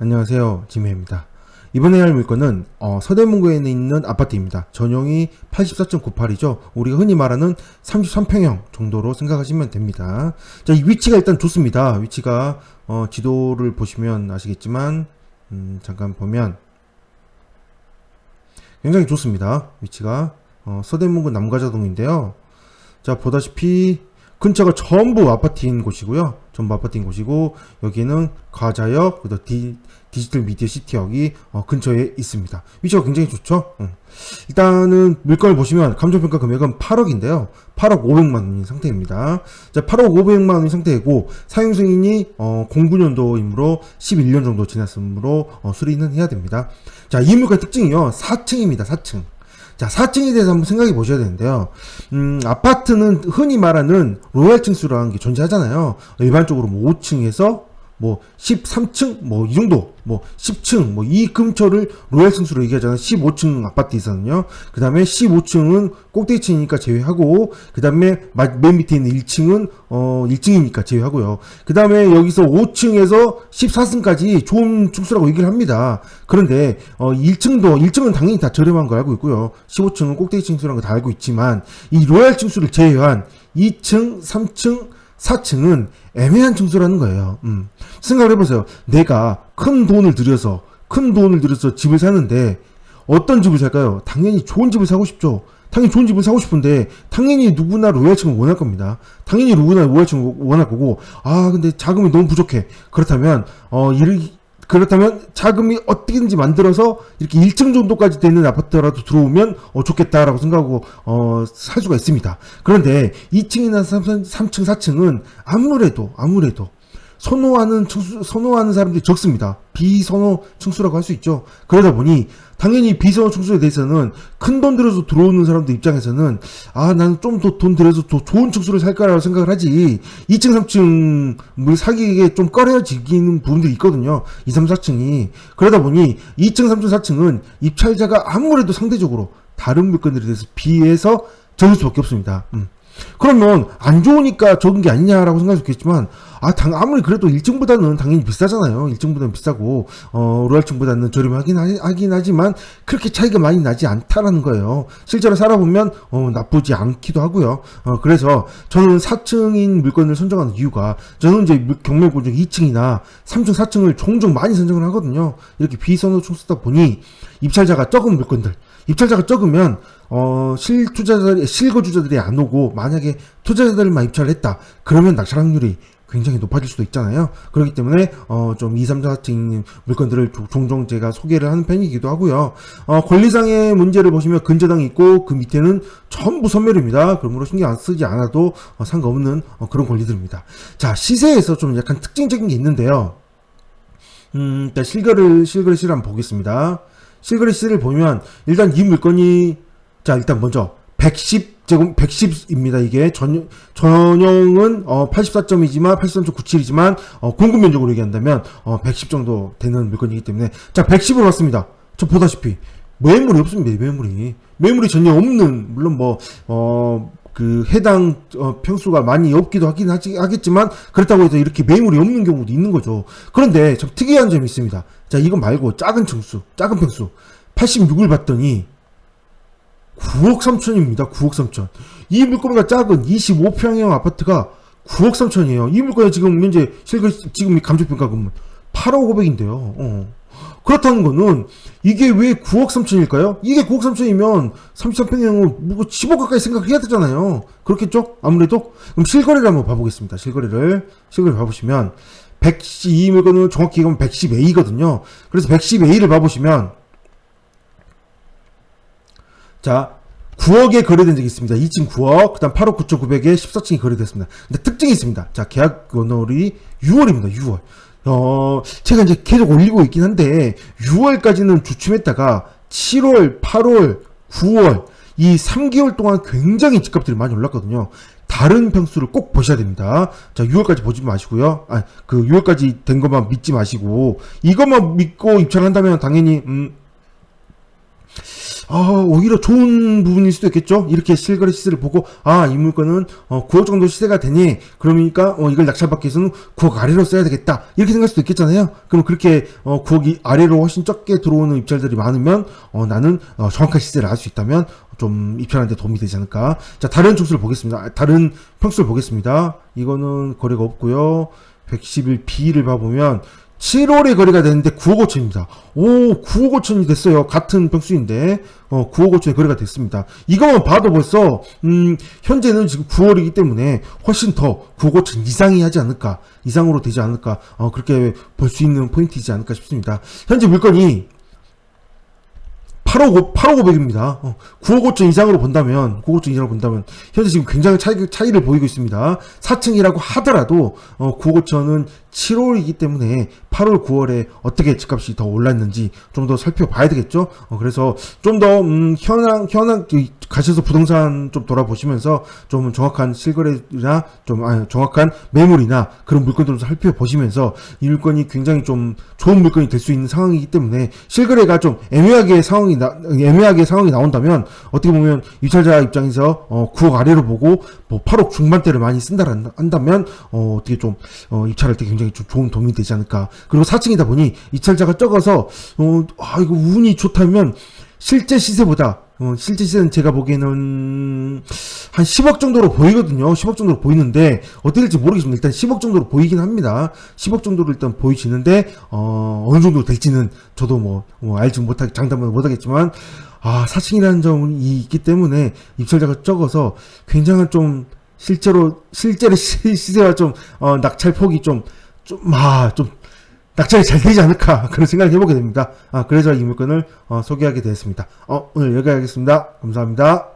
안녕하세요, 지메입니다. 이번에 할 물건은 서대문구에 있는 아파트입니다. 전용이 84.98이죠. 우리가 흔히 말하는 33평형 정도로 생각하시면 됩니다. 자, 이 위치가 일단 좋습니다. 위치가 지도를 보시면 아시겠지만 잠깐 보면 굉장히 좋습니다. 위치가 서대문구 남가자동인데요. 자, 보다시피 근처가 전부 아파트인 곳이고요. 전부 아파트인 곳이고, 여기는 과자역, 디지털 미디어 시티역이 근처에 있습니다. 위치가 굉장히 좋죠. 일단은 물건을 보시면 감정평가 금액은 8억인데요. 8억 500만원인 상태입니다. 자, 8억 500만원인 상태이고, 사용 승인이 09년도이므로 11년 정도 지났으므로 수리는 해야 됩니다. 자, 이 물건의 특징이요, 4층입니다. 4층. 자, 4층에 대해서 한번 생각해 보셔야 되는데요. 아파트는 흔히 말하는 로얄 층수라는 게 존재하잖아요. 일반적으로 뭐 5층에서 뭐 13층 뭐 이 정도, 뭐 10층 뭐 이 근처를 로얄 층수로 얘기하잖아요. 15층 아파트에서는요. 그 다음에 15층은 꼭대기층이니까 제외하고, 그 다음에 맨 밑에 있는 1층은 1층이니까 제외하고요. 그 다음에 여기서 5층에서 14층까지 좋은 층수라고 얘기를 합니다. 그런데 1층은 당연히 다 저렴한 걸 알고 있고요. 15층은 꼭대기 층수라는 거 다 알고 있지만, 이 로얄 층수를 제외한 2층, 3층, 4층은 애매한 층수라는 거예요. 생각을 해보세요. 내가 큰 돈을 들여서 집을 사는데 어떤 집을 살까요? 당연히 좋은 집을 사고 싶죠. 당연히 좋은 집을 사고 싶은데 당연히 누구나 로얄층을 원할 겁니다. 당연히 누구나 로얄층을 원할 거고, 근데 자금이 너무 부족해. 그렇다면 자금이 어떻게든지 만들어서 이렇게 1층 정도까지 되는 아파트라도 들어오면 좋겠다라고 생각하고 살 수가 있습니다. 그런데 2층이나 3층, 4층은 아무래도 선호하는 사람들이 적습니다. 비선호 층수라고 할 수 있죠. 그러다 보니 당연히 비선호 층수에 대해서는 큰 돈 들여서 들어오는 사람들 입장에서는 나는 좀 더 돈 들여서 더 좋은 층수를 살까라고 생각을 하지, 2층, 3층 사기에 좀 꺼려지기는 부분들이 있거든요. 2, 3, 4층이. 그러다 보니 2층, 3층, 4층은 입찰자가 아무래도 상대적으로 다른 물건들에 대해서 비해서 적을 수밖에 없습니다. 그러면 안 좋으니까 적은 게 아니냐라고 생각할 수 있겠지만, 아무리 그래도 1층보다는 당연히 비싸잖아요. 1층보다는 비싸고 로얄층보다는 저렴하긴 하지만 그렇게 차이가 많이 나지 않다라는 거예요. 실제로 살아보면 나쁘지 않기도 하고요. 그래서 저는 4층인 물건을 선정하는 이유가, 저는 이제 경매고 중 2층이나 3층, 4층을 종종 많이 선정을 하거든요. 이렇게 비선호 층수다 보니 입찰자가 적은 물건들, 입찰자가 적으면 실거주자들이 안 오고, 만약에 투자자들만 입찰을 했다 그러면 낙찰 확률이 굉장히 높아질 수도 있잖아요. 그렇기 때문에 좀 2, 3, 4층 물건들을 종종 제가 소개를 하는 편이기도 하고요. 권리상의 문제를 보시면 근저당이 있고, 그 밑에는 전부 선멸입니다. 그러므로 신경 안 쓰지 않아도 상관없는 그런 권리들입니다. 자, 시세에서 좀 약간 특징적인 게 있는데요. 일단 실거래시를 한번 보겠습니다. 실거래시를 보면 일단 이 물건이, 자, 일단 먼저 110입니다. 이게 전용은 84점이지만 83.97이지만 공급 면적으로 얘기한다면 110 정도 되는 물건이기 때문에, 자, 110으로 왔습니다. 저 보다시피 매물이 없습니다. 매물이 전혀 없는, 물론 해당 평수가 많이 없기도 하겠지만, 그렇다고 해서 이렇게 매물이 없는 경우도 있는 거죠. 그런데 좀 특이한 점이 있습니다. 자, 이거 말고 작은 평수 86을 봤더니 9억 3천입니다. 9억 3천. 이 물건보다 작은 25평형 아파트가 9억 3천이에요. 이 물건의 지금 현재 지금 감정평가 금은 8억 5백인데요. 그렇다는 거는 이게 왜 9억 3천일까요? 이게 9억 3천이면 33평형은 10억 가까이 생각해야 되잖아요. 그렇겠죠? 아무래도. 그럼 실거래를 한번 봐보겠습니다. 실거래 봐보시면 이 물건은 정확히 얘기하면 110A거든요. 그래서 110A를 봐보시면, 자, 9억에 거래된 적이 있습니다. 2층 9억, 그 다음 8억 9,900에 14층이 거래됐습니다. 근데 특징이 있습니다. 자, 계약 건월이 6월입니다. 6월. 제가 이제 계속 올리고 있긴 한데, 6월까지는 주춤했다가 7월, 8월, 9월, 이 3개월 동안 굉장히 집값들이 많이 올랐거든요. 다른 평수를 꼭 보셔야 됩니다. 자, 6월까지 보지 마시고요. 6월까지 된 것만 믿지 마시고, 이것만 믿고 입찰한다면 당연히, 오히려 좋은 부분일 수도 있겠죠. 이렇게 실거래 시세를 보고 이 물건은 9억 정도 시세가 되니 그러니까 이걸 낙찰받기 위해서는 9억 아래로 써야 되겠다 이렇게 생각할 수도 있겠잖아요. 그럼 그렇게 9억이 아래로 훨씬 적게 들어오는 입찰들이 많으면 나는 정확한 시세를 알 수 있다면 좀 입찰하는 데 도움이 되지 않을까. 자, 다른 총수를 보겠습니다. 다른 평수를 보겠습니다. 이거는 거래가 없고요. 111B를 봐보면 7월에 거래가 됐는데 9억 5천입니다. 9억 5천이 됐어요. 같은 평수인데 9억 5천에 거래가 됐습니다. 이거만 봐도 벌써 현재는 지금 9월이기 때문에 훨씬 더 9억 5천 이상이 하지 않을까, 이상으로 되지 않을까, 그렇게 볼 수 있는 포인트이지 않을까 싶습니다. 현재 물건이 8억 5백입니다. 9억 5천 이상으로 본다면, 9억 5천 이상으로 본다면, 현재 지금 굉장히 차이를 보이고 있습니다. 4층이라고 하더라도, 9억 5천은 7월이기 때문에 8월, 9월에 어떻게 집값이 더 올랐는지 좀 더 살펴봐야 되겠죠? 그래서 좀 더, 현황, 가셔서 부동산 좀 돌아보시면서 좀 정확한 실거래나 정확한 매물이나 그런 물건들을 살펴보시면서 이 물건이 굉장히 좀 좋은 물건이 될 수 있는 상황이기 때문에 실거래가 좀 애매하게 상황이 나온다면 어떻게 보면 입찰자 입장에서 9억 아래로 보고 뭐 8억 중반대를 많이 쓴다 한다면 어떻게 좀 입찰할 때 굉장히 좀 좋은 도움이 되지 않을까. 그리고 4층이다 보니 입찰자가 적어서 이거 운이 좋다면 실제 시세보다 실제 시세는 제가 보기에는 한 10억 정도로 보이거든요. 10억 정도로 보이는데 어떻게 될지 모르겠습니다. 일단 10억 정도로 보이긴 합니다. 10억 정도로 일단 보이지는데 어느 정도 될지는 저도 뭐 알지 못하게 장담은 못하겠지만 4층이라는 점이 있기 때문에 입찰자가 적어서 굉장한 좀 실제로 시세와 좀 낙찰폭이 좀 낙찰이 잘 되지 않을까 그런 생각을 해보게 됩니다. 그래서 이 물건을 소개하게 되었습니다. 오늘 여기까지 하겠습니다. 감사합니다.